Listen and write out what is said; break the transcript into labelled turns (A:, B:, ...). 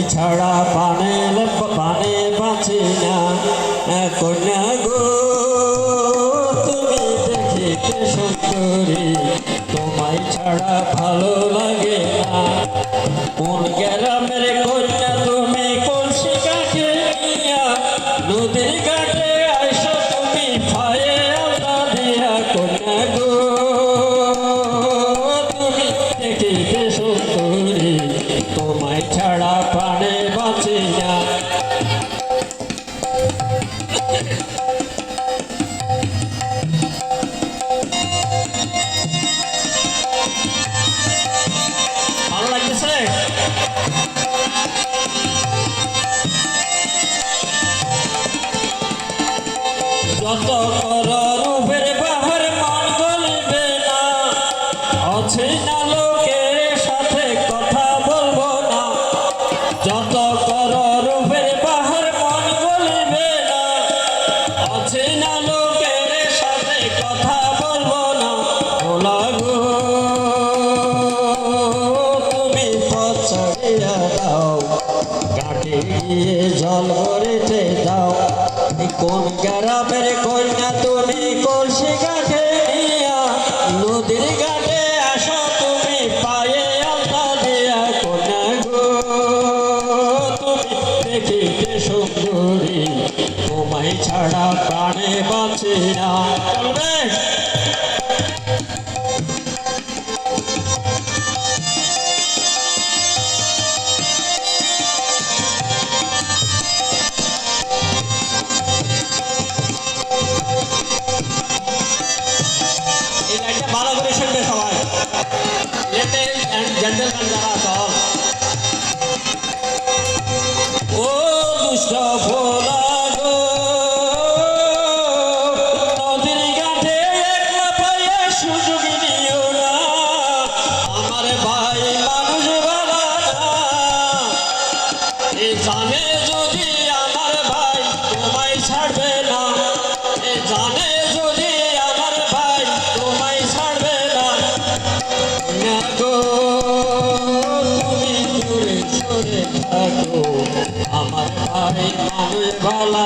A: ছাড়া পানে বাঁচি না কন্যা গো তুমি দেখিতে সুন্দরী তোমায় ছাড়া ভালো লাগে না কোন গ্রামের কন্যা তুমি কলসি কাঠে নিয়া নদীর ঘাটে আইসো তুমি পায়ে আলতা দিয়া কন্যা গো তুমি দেখিতে সুন্দরী তোমায় ছাড়া প্রাণে বাঁচি না ভালো লাগতেছে যত কর রূপের বাহার মন গলিবে না আছে না লোকের সাথে কথা বলবো না যত কর রূপের বাহার মন গলিবে না আছে না লোকের সাথে কথা বলবো না ভোলা গো তুমি পথ ছাড়িয়া দাও কাটে গিয়ে জল ভরিতে দাও কোন গ্রামের কন্যা তুমি কলসি ঘাটে নিয়া নদীর ঘাটে আসো তুমি পায়ে আলতা দিয়া কন্যা গো তুমি দেখিতে সুন্দরী তোমায় ছাড়া প্রাণে বাঁচি না এই লাইনটা ভালো করে শুনবে সবাই লেটেস্ট এন্ড জেন্টলম্যান যারা সব ও দুষ্ট ভোলা গো নদীর ঘাটে একলা পায়ে সুযোগ দিও না আমার ভাই মানুষ ভালো না এ জানে যদি আমার ভাই তোমায় ছাড়বে না এ জানে যদি আমার ভাই তোমায় ছাড়বে না না গো তুমি দূরে সরে থাকো আমার ভাই মানুষ ভালো